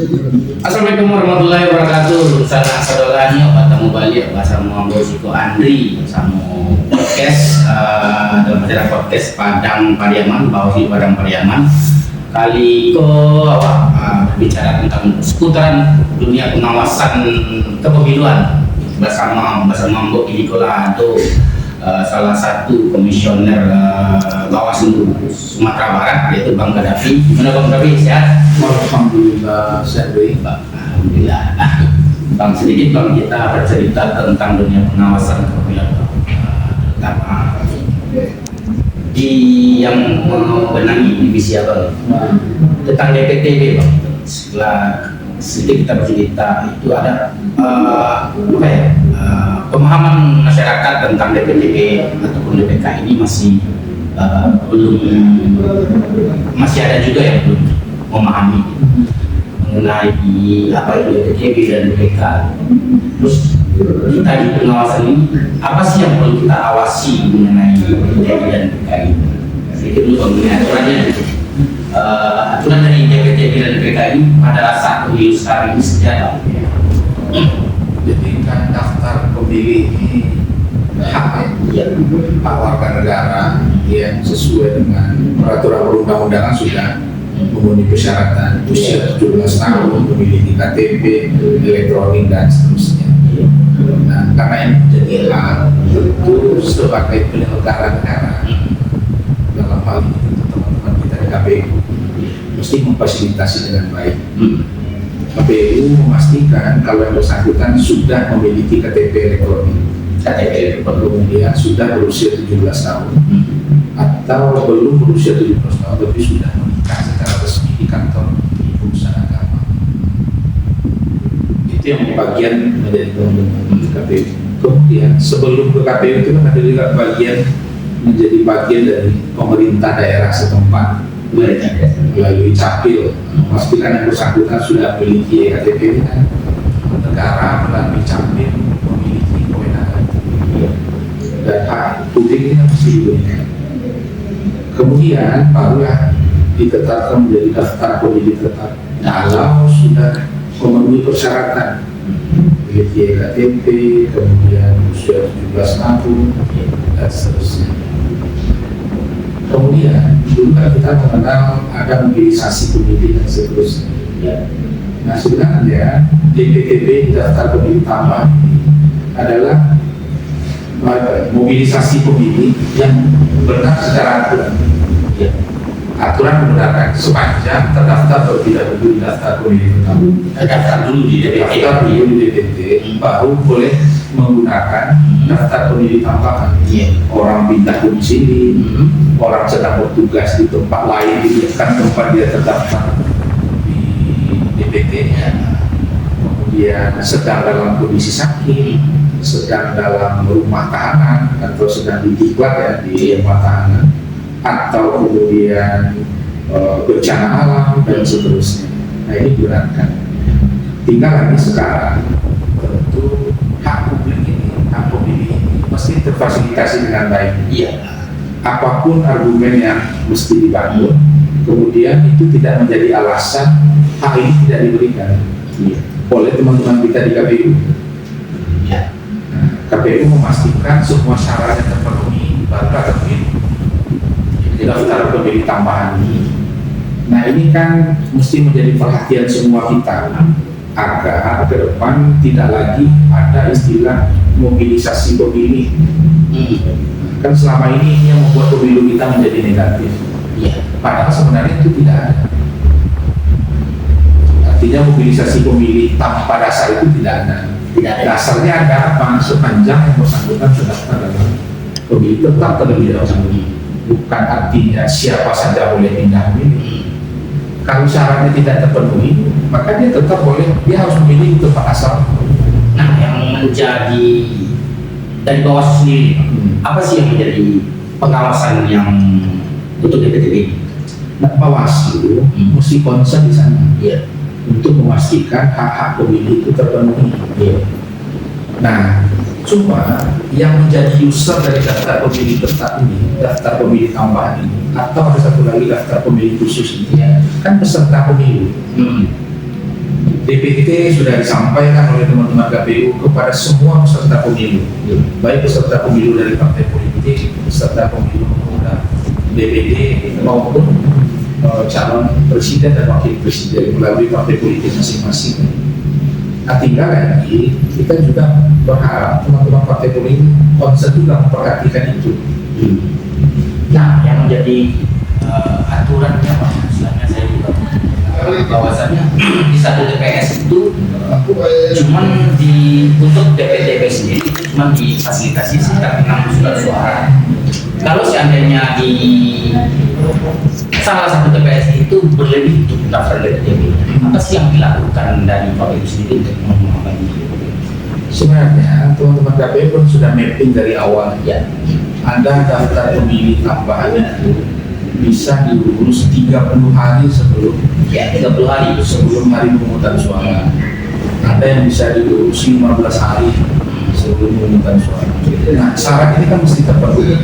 Assalamualaikum warahmatullahi wabarakatuh. Salah saudaranya bertemu balik bersama Bosiko Andri bersama podcast dalam acara podcast Padang Pariaman, Bawaslu Padang Pariaman. Kali berbicara tentang seputaran dunia pengawasan kepemiluan bersama Mbok Ilikola, salah satu komisioner Bawaslu Sumatera Barat, yaitu Bang Gaddafi. Gimana Bang Gaddafi, sehat? Alhamdulillah, sehat baik. Alhamdulillah. Bang, sedikit Bang, kita bercerita tentang dunia pengawasan kepemiluan, terutama di yang membenahi divisi Abang tentang DPTB Bang. Setelah sedikit kita bercerita, itu ada pemahaman masyarakat tentang DPTB ataupun DPK ini masih ada juga yang belum memahami mengenai apa itu DPTB dan DPK. Terus kita di pengawasan ini apa sih yang perlu kita awasi mengenai DPTB dan DPK ini? Sedikit dulu mengenai aturannya. Aturan dari DPTB dan DPK ini pada saat pemilu sekarang ini sejak Jadi kan daftar pemilih ini hak warga negara yang sesuai dengan peraturan perundang-undangan sudah memenuhi persyaratan usia 17 tahun, memiliki KTP elektronik dan seterusnya. Nah, karena ini menjadi hak, tentu sebagai penyelenggara negara dalam hal ini teman-teman kita di KPU mesti memfasilitasi dengan baik. KPU memastikan kalau yang bersangkutan sudah memiliki KTP elektronik, kemudian sudah berusia 17 tahun, atau belum berusia 17 tahun tapi sudah menikah secara resmi di kantor urusan agama. Itu yang bagian menjadi teman-teman KPU. Kemudian sebelum ke KPU itu kan ada juga bagian menjadi bagian dari pemerintah daerah setempat melalui Capil, memastikan yang bersangkutan sudah memiliki KTP kan. Negara melalui Capil memiliki kewenangan dan hak publik ini mesti diberikan. Kemudian barulah ditetapkan menjadi daftar pemilih tetap kalau sudah memenuhi persyaratan memiliki KTP, kemudian usia 17 tahun dan seterusnya. Kemudian juga kita mengenal ada mobilisasi pemilih dan seterusnya. Nah, sebenarnya DPTB daftar pemilih tambah adalah mobilisasi pemilih yang benar secara aturan. Aturan membenarkan sepanjang terdaftar atau tidak dulu daftar pemilih tetap. Terdaftar dulu di DPT, baru boleh menggunakan daftar pemilih tambahan. Orang pindah domisili, orang sedang bertugas di tempat lain, bukan tempat dia terdaftar di DPT-nya, kemudian sedang dalam kondisi sakit, sedang dalam rumah tahanan atau sedang didiklat ya di rumah tahanan, atau kemudian bencana alam dan seterusnya. Nah, ini dibenarkan. Tinggal lagi sekarang tentu hak publik ini, hak pemilih ini mesti terfasilitasi dengan baik. Apapun argumen yang mesti dibangun, kemudian itu tidak menjadi alasan hak ini tidak diberikan oleh teman-teman kita di KPU. KPU memastikan semua syaratnya terpenuhi baru terpilih daftar pemilih tambahan ini. Nah, ini kan mesti menjadi perhatian semua kita agar ke depan tidak lagi ada istilah mobilisasi pemilih. Kan selama ini yang membuat pemilu kita menjadi negatif. Padahal sebenarnya itu tidak ada. Artinya mobilisasi pemilih tanpa dasar itu tidak ada. Dasarnya ada apa? Sepanjang yang bersangkutan terdaftar dalam pemilih tetap terlebih dahulu. Bukan artinya siapa saja boleh pindah memilih. Kalau syaratnya tidak terpenuhi, maka dia tetap boleh, dia harus memilih tempat asal. Nah, yang menjadi dari Bawaslu sendiri, apa sih yang menjadi pengawasan yang untuk DPTB? Nah, Bawaslu mesti concern di sana untuk memastikan hak-hak pemilih itu terpenuhi. Nah, cuma yang menjadi user dari daftar pemilih tetap ini, daftar pemilih tambahan ini, atau ada satu lagi daftar pemilih khusus ini, kan peserta pemilu. DPT sudah disampaikan oleh teman-teman KPU kepada semua peserta pemilu, baik peserta pemilu dari partai politik, peserta pemilu DPD maupun calon presiden dan wakil presiden melalui partai politik masing-masing. Nah, tinggal lagi kita juga berharap teman-teman partai politik konsen juga memperhatikan itu. Nah, yang menjadi aturannya Pak, misalnya saya juga bahwasannya di satu TPS itu cuman untuk DPTP sendiri itu cuma difasilitasi sekitar 6 surat suara. Kalau seandainya di salah satu TPS itu berlebih untuk daftar DPTP, apa sih yang dilakukan dari Pak itu sendiri untuk mengembangkan itu? Sebenarnya teman-teman KPU pun sudah mapping dari awal ya. Ada daftar pemilih tambahan itu bisa diurus 30 hari sebelum 30 hari sebelum hari pemungutan suara. Ada yang bisa diurus 15 hari sebelum pemungutan suara. Nah, syarat ini kan mesti terpenuhi.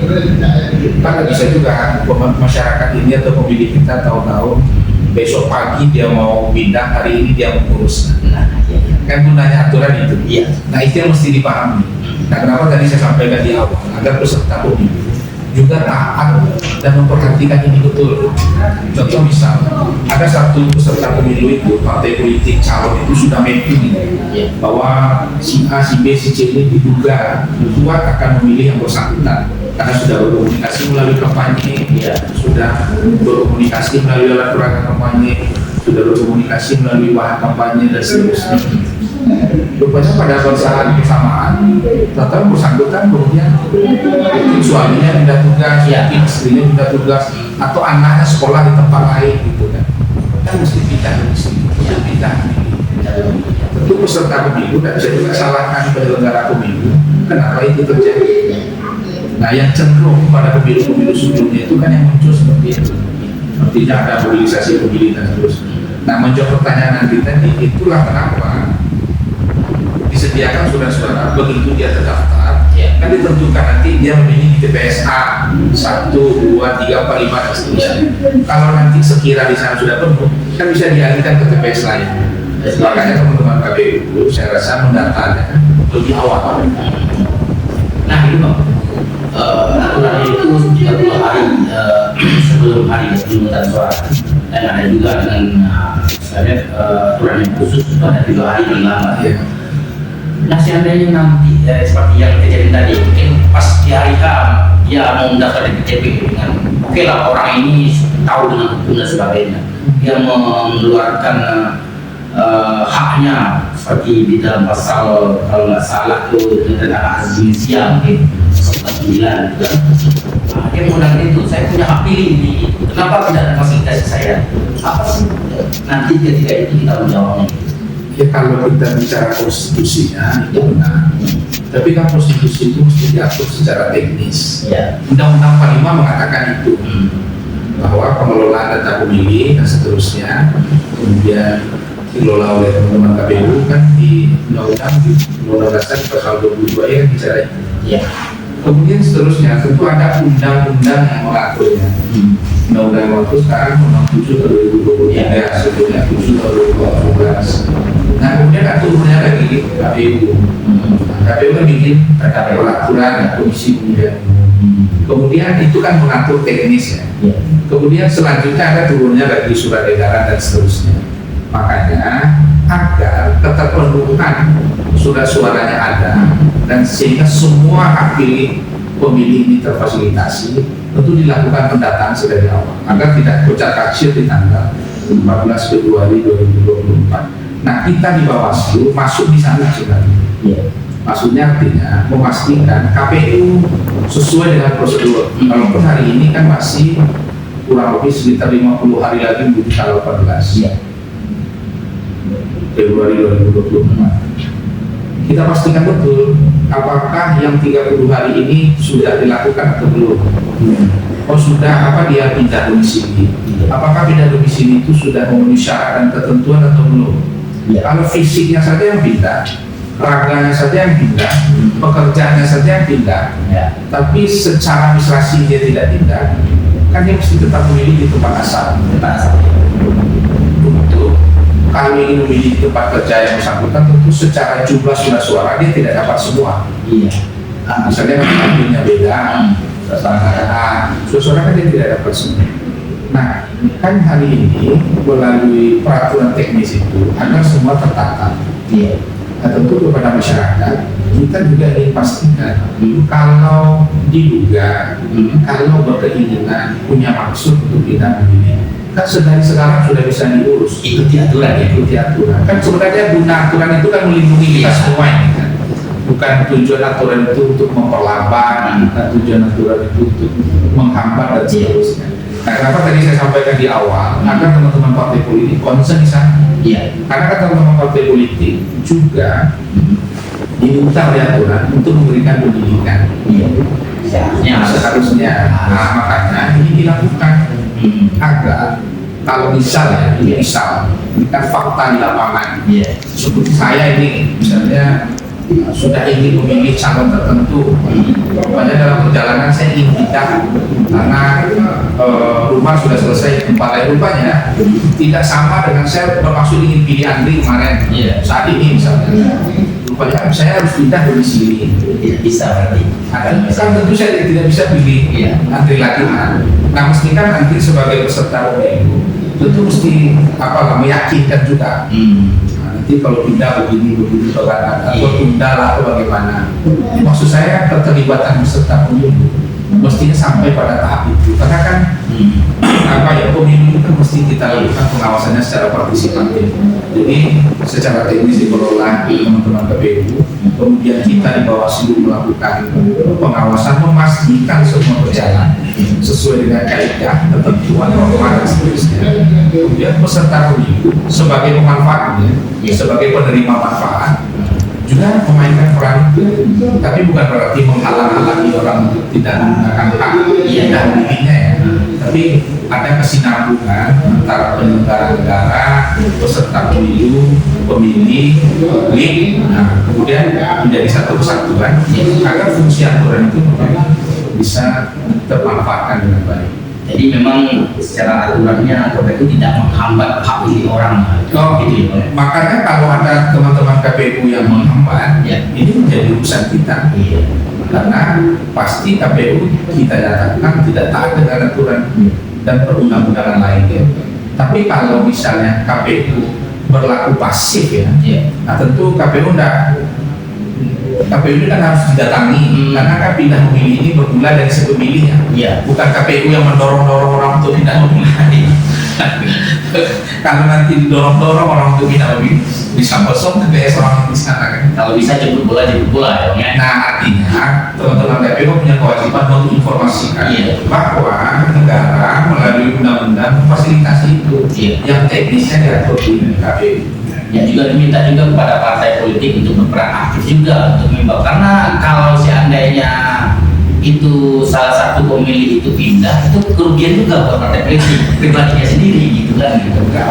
Kan bisa juga masyarakat ini atau pemilih kita tahu-tahu besok pagi dia mau pindah, hari ini dia mengurus. Kan gunanya aturan itu. Iya. Nah, itu yang mesti dipahami. Nah, kenapa tadi saya sampaikan di awal agar peserta pemilu juga taat dan memperhatikan ini betul. Contoh misal, ada satu peserta pemilu itu, partai politik calon itu sudah mapping bahwa si A, si B, si C ini diduga kuat akan memilih yang bersangkutan karena sudah berkomunikasi melalui kampanye, sudah berkomunikasi melalui alat peraga kampanye, sudah berkomunikasi melalui bahan kampanye dan seterusnya. Rupanya pada saat bersamaan, ternyata bersangkutan kemudian mungkin suaminya pindah tugas, mungkin istrinya pindah tugas, atau anaknya sekolah di tempat lain gitu kan. Kan mesti pindah di sini, pindah. Tentu peserta pemilu dan bisa juga salahkan penyelenggara pemilu. Kenapa itu terjadi? Nah, yang cenderung pada pemilu-pemilu sebelumnya itu kan yang muncul seperti itu. Artinya ada mobilisasi pemilih dan seterusnya. Nah, menjawab pertanyaan kita tadi, itulah kenapa disediakan surat-surat begitu dia terdaftar, kan ditentukan nanti dia memilih di TPS A 1, 2, 3, 4, 5 dan seterusnya. Kalau nanti sekira di sana sudah penuh, kan bisa dialihkan ke TPS lain. Makanya teman-teman KPU saya rasa mendatanya lebih awal. Nah itu Pak, aturan itu 30 hari sebelum hari pemungutan suara, dan ada juga dengan saya lihat aturan yang khusus itu ada 3 hari lebih lama. Nah, seandainya nanti seperti yang kejadian tadi, mungkin pas di hari H dia mau mendaftar di PTP dengan oke lah, orang ini tahu dengan hukum dan sebagainya, dia mengeluarkan haknya seperti di dalam pasal kalau nggak salah itu tentang hak asasi manusia mungkin 9 gitu. Nah, dia menggunakan itu, saya punya hak pilih ini, kenapa tidak fasilitasi saya? Apa sih nanti ketika itu kita menjawabnya? Ya, kalau kita bicara konstitusinya itu benar, tapi kan konstitusi itu mesti diatur secara teknis. Undang-Undang 45 mengatakan itu bahwa pengelolaan data pemilih dan seterusnya kemudian dikelola oleh teman-teman KPU kan di Undang-Undang Dasar pasal 22 kan bicara itu. Kemudian seterusnya tentu ada undang-undang yang mengaturnya. Undang-undang yang mengatur sekarang Undang 7 tahun 2023, sebelumnya 7 tahun 2018. Nah, kemudian ada turunnya lagi KPU. KPU kan bikin peraturan komisi pemilihan umum. Kemudian itu kan mengatur teknis ya. Kemudian selanjutnya ada turunnya lagi surat edaran dan seterusnya. Makanya agar keterpenuhan surat suaranya ada dan sehingga semua hak pilih pemilih ini terfasilitasi, tentu dilakukan pendataan sedari awal agar tidak kocak-kacir di tanggal 14 Februari 2024. Nah, kita di Bawaslu masuk di sana sebenarnya. Maksudnya artinya memastikan KPU sesuai dengan prosedur. Walaupun hari ini kan masih kurang lebih sekitar 50 hari lagi menuju tanggal 14 Februari 2024. Kita pastikan betul apakah yang 30 hari ini sudah dilakukan atau belum. Oh sudah, apa dia pindah domisili? Apakah pindah domisili itu sudah memenuhi syarat dan ketentuan atau belum? Kalau fisiknya saja yang pindah, raganya saja yang pindah, pekerjaannya saja yang pindah, tapi secara administrasi dia tidak pindah, kan dia mesti tetap memilih di tempat asal. Untuk kalau ingin memilih di tempat kerja yang bersangkutan, tentu secara jumlah surat suara dia tidak dapat semua. Iya. Misalnya kan ambilnya beda, surat suara kan dia tidak dapat semua. Nah, kan hari ini melalui peraturan teknis itu agar semua tertata. Iya. Nah, tentu kepada masyarakat kita juga ingin pastikan kalau diduga, kalau berkeinginan punya maksud untuk tidak memilih, kan sedari sekarang sudah bisa diurus. Ikuti aturan ya. Ikuti aturan. Kan sebenarnya guna aturan itu kan melindungi kita semua ini kan. Bukan tujuan aturan itu untuk memperlambat, bukan tujuan aturan itu untuk menghambat dan seterusnya. Nah, kenapa tadi saya sampaikan di awal, agar teman-teman partai politik concern di sana. Iya. Karena kan teman-teman partai politik juga diminta oleh aturan untuk memberikan pendidikan. Iya. Seharusnya. Nah, makanya ini dilakukan agar kalau misalnya, ini kan fakta di lapangan. Iya. Seperti saya ini, misalnya sudah ingin memilih calon tertentu, rupanya dalam perjalanan saya ingin pindah karena rumah sudah selesai tempat lain, rupanya tidak sama dengan saya bermaksud ingin pilih Andri kemarin. Saat ini misalnya, rupanya saya harus pindah domisili. Tidak bisa berarti. Kan tentu saya tidak bisa pilih Andri lagi. Nah, mesti kan Andri sebagai peserta pemilu tentu mesti meyakinkan juga. Nanti kalau pindah begini atau tunda lah atau bagaimana. Maksud saya keterlibatan peserta pemilu mestinya sampai pada tahap itu, karena kan pemilu itu kan mesti kita lakukan pengawasannya secara partisipatif. Jadi secara teknis dikelola teman-teman KPU, kemudian kita di Bawaslu melakukan pengawasan, memastikan semua berjalan sesuai dengan kaidah, ketentuan, norma dan seterusnya. Kemudian peserta pemilu sebagai pemanfaatnya, sebagai penerima manfaat juga memainkan peran itu, tapi bukan berarti menghalang-halangi orang untuk tidak menggunakan hak dan dirinya ya. Tapi ada kesinambungan antara penyelenggara negara, peserta pemilu, pemilih, publik, kemudian menjadi satu kesatuan agar fungsi aturan itu bisa termanfaatkan dengan baik. Jadi memang secara aturannya KPU tidak menghambat hak pilih orang. Gitu ya. Makanya kalau ada teman-teman KPU yang menghambat, ini menjadi urusan kita. Karena pasti KPU kita nyatakan tidak taat dengan aturan dan perundang-undangan lainnya. Tapi kalau misalnya KPU berlaku pasif nah tentu KPU ini kan harus didatangi, karena kan pindah memilih ini bermula dari si pemilihnya, bukan KPU yang mendorong-dorong orang untuk pindah memilih. Kalau nanti didorong-dorong orang untuk pindah memilih, bisa kosong TPS orang di sana kan. Kalau bisa jemput bola ya. Nah, artinya teman-teman KPU punya kewajiban menginformasikan bahwa negara melalui undang-undang memfasilitasi itu, yang teknisnya diatur di KPU. Ya juga diminta juga kepada partai politik untuk berperan aktif juga untuk mengimbau, karena kalau seandainya itu salah satu pemilih itu pindah, itu kerugian juga buat partai politik pribadinya sendiri gitu kan.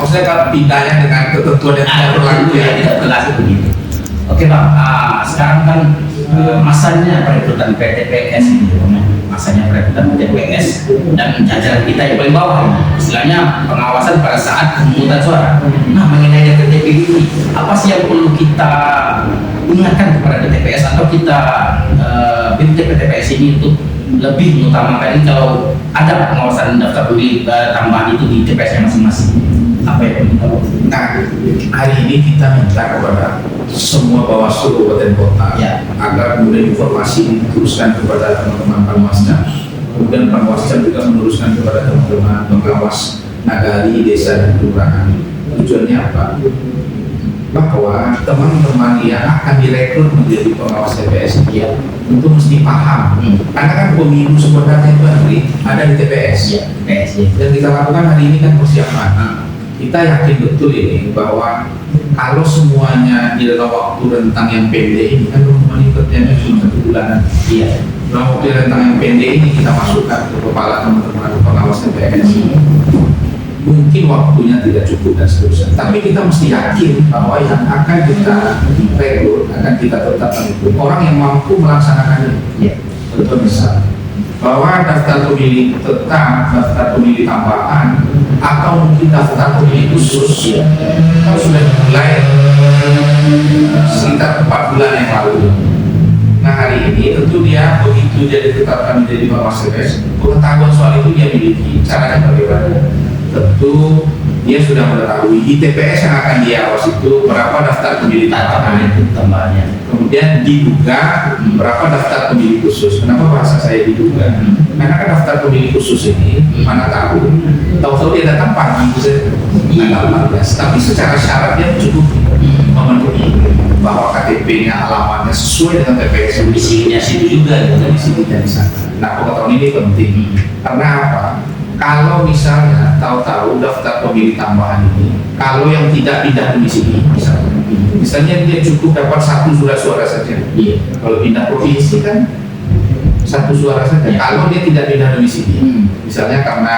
Maksudnya kalau pindahnya dengan ketentuan yang tidak berlaku tidak berlaku begitu. Oke Bang, sekarang kan masanya perekrutan PTPS gitu, masanya perekrutan PTPS dan jajaran kita yang paling bawah, istilahnya pengawasan pada saat pemungutan suara. Nah, mengenai DTP ini, apa sih yang perlu kita ingatkan kepada DTPS atau kita PTPS ini untuk lebih mengutamakan ini kalau ada pengawasan daftar pemilih tambahan itu di TPS masing-masing? Apa yang kita lakukan? Nah, hari ini kita minta kepada semua Bawaslu kabupaten kota agar kemudian informasi diteruskan kepada teman-teman Panwascam, kemudian Panwascam juga meneruskan kepada teman-teman pengawas nagari, desa dan kelurahan. Tujuannya apa? Bahwa teman-teman yang akan direkrut menjadi pengawas TPS itu mesti paham, karena kan pemilu sebenarnya itu ada di TPS. Dan kita lakukan hari ini kan persiapan. Kita yakin betul ini bahwa kalau semuanya di dalam waktu rentang yang pendek ini, kan teman-teman ini kerjanya cuma 1 bulanan. Dalam waktu rentang yang pendek ini kita masukkan ke kepala teman-teman pengawas TPS. Mungkin waktunya tidak cukup dan seterusnya. Tapi kita mesti yakin bahwa yang akan kita rekrut, akan kita tetapkan itu orang yang mampu melaksanakannya. Contoh misal bahwa daftar pemilih tetap, daftar pemilih tambahan atau mungkin daftar pemilih khusus kan sudah dimulai sekitar 4 bulan yang lalu. Nah hari ini tentu dia begitu dia ditetapkan menjadi pengawas TPS, pengetahuan soal itu dia miliki. Caranya bagaimana? Tentu dia sudah mengetahui di TPS yang akan dia awas itu berapa daftar pemilih tambahannya. Kemudian diduga berapa daftar pemilih khusus. Kenapa bahasa saya diduga? Karena kan daftar pemilih khusus ini mana tahu dia datang pagi itu tanggal 14. Tapi secara syarat dia cukup memenuhi bahwa KTP-nya alamatnya sesuai dengan TPS yang Isinya situ juga gitu. di sini dan di sana. Nah pengetahuan ini penting karena apa? Kalau misalnya tahu-tahu daftar pemilih tambahan ini, kalau yang tidak pindah domisili, misalnya dia cukup dapat 1 surat suara saja. Iya. Kalau pindah provinsi kan 1 suara saja. Iya. Kalau dia tidak pindah domisili, misalnya karena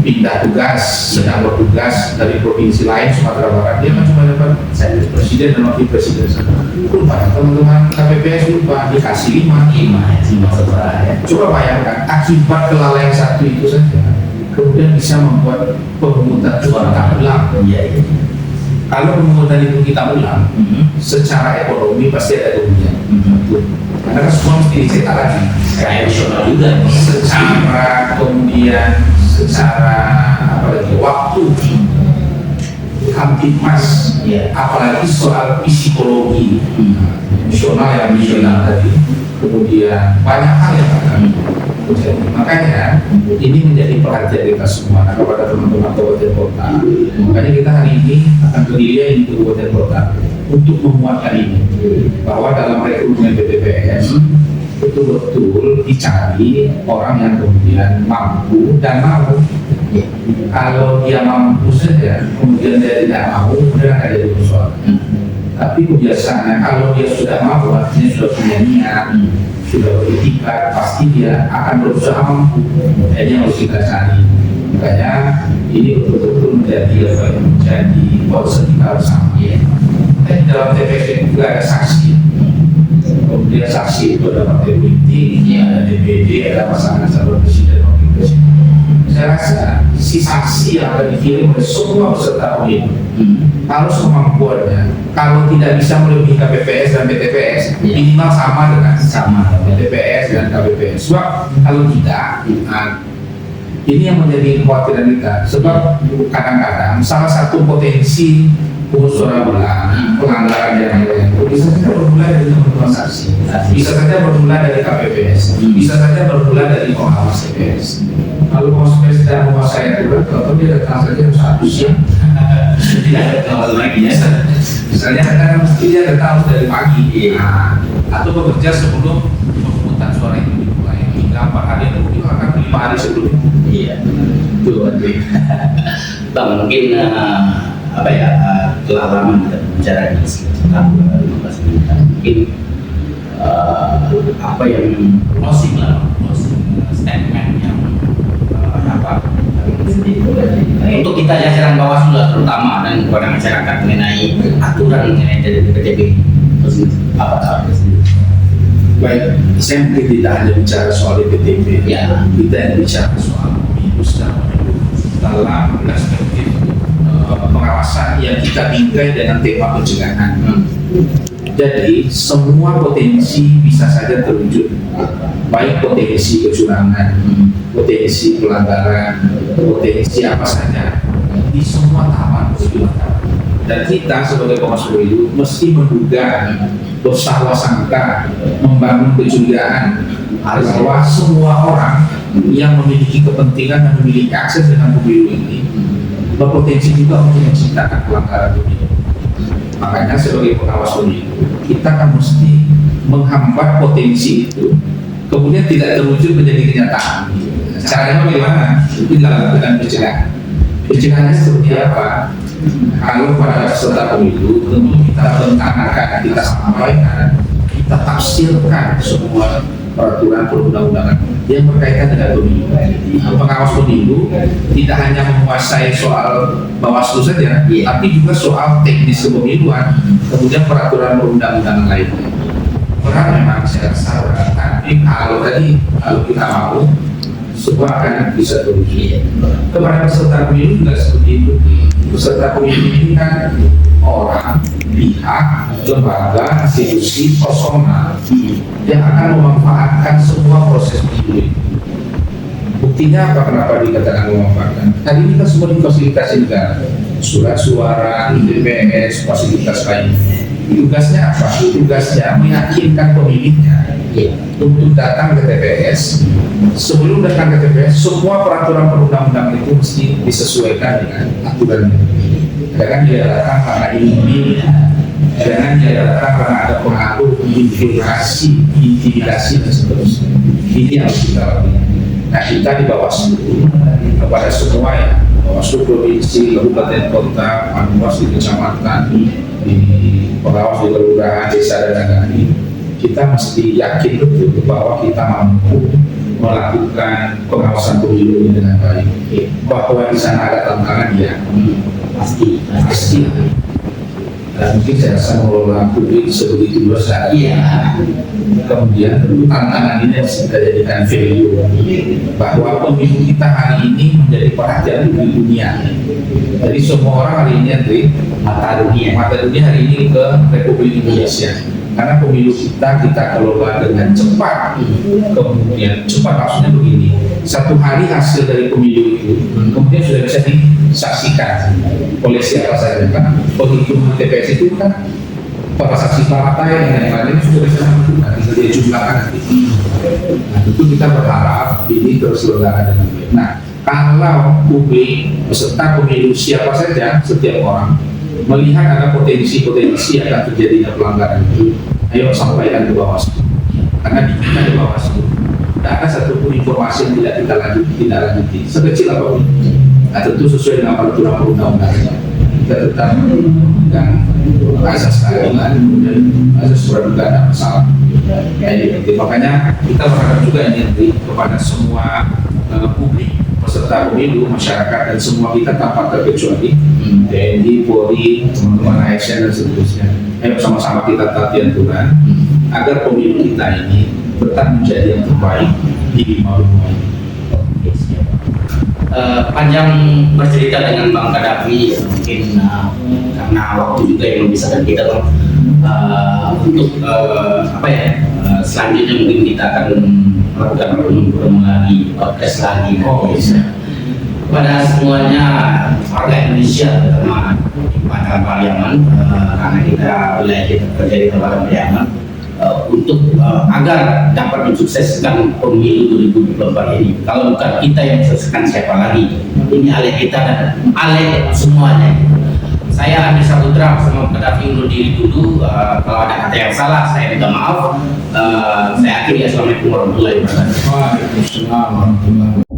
pindah tugas, sedang bertugas dari provinsi lain Sumatera Barat, dia kan cuma dapat presiden dan wakil presiden. Lupa teman-teman KPPS lupa dikasih 5 suara. Coba bayangkan akibat kelalaian satu itu saja, kemudian bisa membuat pemungutan suara tak ulang. Iya. Kalau pemungutan itu kita ulang, secara ekonomi pasti ada kerugian. Karena kan semua mesti dicetak lagi. Kayak nasional juga. Secara kemudian secara apa lagi waktu hampir mas. Apalagi soal psikologi nasional yang nasional tadi. Kemudian banyak hal yang akan terjadi. Makanya ini menjadi perhatian kita semua kepada teman-teman kabupaten kota. Makanya kita hari ini akan berdiri di kabupaten kota untuk menguatkan ini bahwa dalam rekrutmen PTPS betul-betul dicari orang yang kemudian mampu dan mau. Kalau dia mampu saja, kemudian dia tidak mau, kemudian akan jadi persoalan. Tapi kebiasaannya kalau dia sudah mau, artinya sudah punya niat, sudah berikhtiar, pasti dia akan berusaha mampu. Jadi harus kita cari. Makanya ini betul-betul menjadi concern kita bersama. Dan di dalam TPS juga ada saksi. Kemudian saksi itu ada partai politik, ada DPD, ada pasangan calon presiden dan wakil presiden. Saya rasa si saksi yang akan dikirim oleh semua peserta pemilu harus kemampuannya, kalau tidak bisa melebihi KPPS dan BTPS, minimal sama dengan BTPS dan KPPS. Sebab kalau tidak, ini yang menjadi kekhawatiran kita. Sebab kadang-kadang salah satu potensi suara belang, pelanggaran yang lain bisa saja bermula dari teman-teman saksi, bisa saja bermula dari KPPS, bisa saja bermula dari pengawas TPS. Kalau pengawas TPS tidak menguasai aturan, kalau dia datang saja jam 1 siang, tidak ada lagi ya. Misalnya kadang mesti dia datang dari pagi, atau bekerja sebelum pemungutan suara itu dimulai. Hingga 4 hari itu akan 5 hari sebelum. Iya, itu Bang mungkin kelalaman kita bicara di sekitar 15 menit mungkin apa yang closing statement yang untuk kita jajaran Bawaslu terutama dan kepada masyarakat mengenai aturan mengenai PTB apa baik, saya mungkin tidak hanya bicara soal PTB, kita bicara soal pemilu secara dalam perspektif pengawasan yang kita bingkai dengan tema pencegahan. Jadi semua potensi bisa saja terwujud, baik potensi kecurangan, potensi pelanggaran, potensi apa saja di semua tahapan pemilu. Dan kita sebagai pengawas pemilu mesti menduga, bersangka, membangun kecurigaan bahwa semua orang yang memiliki kepentingan dan memiliki akses dengan pemilu ini berpotensi juga untuk menciptakan pelanggaran pemilu. Makanya sebagai pengawas pemilu kita kan mesti menghambat potensi itu, kemudian tidak terwujud menjadi kenyataan. Caranya bagaimana? Itu dilakukan pencegahan. Pencegahannya seperti apa? Kalau pada peserta pemilu tentu kita rencanakan, kita sampaikan, kita tafsirkan semua peraturan perundang-undangan yang berkaitan dengan pemilu. Pengawas pemilu tidak hanya menguasai soal Bawaslu saja, tapi juga soal teknis kepemiluan, kemudian peraturan perundang-undangan lainnya. Berat memang saya rasa berat, tapi kalau kita mau, semua akan bisa terwujud. Kepada peserta pemilu juga seperti itu. Peserta pemilu ini kan orang, pihak, lembaga, institusi, personal yang akan memanfaatkan semua proses pemilu. Buktinya apa? Kenapa dikatakan memanfaatkan? Tadi kita semua difasilitasi negara, surat suara, TPS, fasilitas lain. Tugasnya apa? Tugasnya meyakinkan pemilihnya untuk datang ke TPS. Sebelum datang ke TPS, semua peraturan perundang-undangan itu mesti disesuaikan dengan aturannya. Jangan dia datang karena ini, jangan dia datang karena ada pengaruh, intimidasi dan seterusnya. Ini yang harus kita lakukan. Nah, kita di Bawaslu kepada semua ya, Bawaslu provinsi, kabupaten, kota, panwas di kecamatan, di pengawas di kelurahan, desa dan nagari, kita mesti yakin betul bahwa kita mampu melakukan pengawasan pemilu ini dengan baik. Bahwa di sana ada tantangan ya, pasti. Dan mungkin saya rasa mengelola publik sebegitu luas iya. Kemudian tentu tantangan ini harus kita jadikan value bahwa pemilu kita hari ini menjadi perhatian di dunia. Jadi semua orang hari ini Andri, mata dunia hari ini ke Republik Indonesia. Karena pemilu kita kelola dengan cepat. Kemudian cepat maksudnya begini, satu hari hasil dari pemilu itu kemudian sudah bisa disaksikan oleh siapa saja. Kan penghitungan TPS itu kan para saksi partai dan lain-lain sudah bisa melakukan, tinggal dia jumlahkan nanti. Nah, tentu kita berharap ini terselenggara dengan baik. Nah, kalau publik peserta pemilu siapa saja, setiap orang melihat ada potensi-potensi akan terjadinya pelanggaran itu, ayo sampaikan ke Bawaslu. Karena di kita di Bawaslu tidak ada satupun informasi yang tidak kita lanjuti, sekecil apapun. Nah, tentu sesuai dengan peraturan perundang-undangan. Kita tetap memegang asas keadilan dan asas praduga tak bersalah. Makanya kita berharap juga ini kepada semua publik, peserta pemilu, masyarakat dan semua kita tanpa terkecuali TNI, Polri, teman-teman ASN dan seterusnya. Ayo sama-sama kita taati aturan agar pemilu kita ini tetap menjadi yang terbaik di lima ini. Panjang bercerita dengan Bang Kadafi mungkin karena waktu juga yang memisahkan kita Bang. Untuk selanjutnya mungkin kita akan melakukan pertemuan lagi, podcast lagi pada semuanya warga Indonesia terutama di Padang Pariaman karena kita wilayah kita kerja di Padang Pariaman untuk agar dapat mensukseskan pemilu 2024 ini. Kalau bukan kita yang mensukseskan siapa lagi? Ini alih kita dan alih semuanya. Saya Andi Saputra bersama Kadafi undur diri dulu. Kalau ada kata yang salah, saya minta maaf. Saya akhiri. Assalamualaikum warahmatullahi wabarakatuh. Waalaikumsalam warahmatullahi wabarakatuh.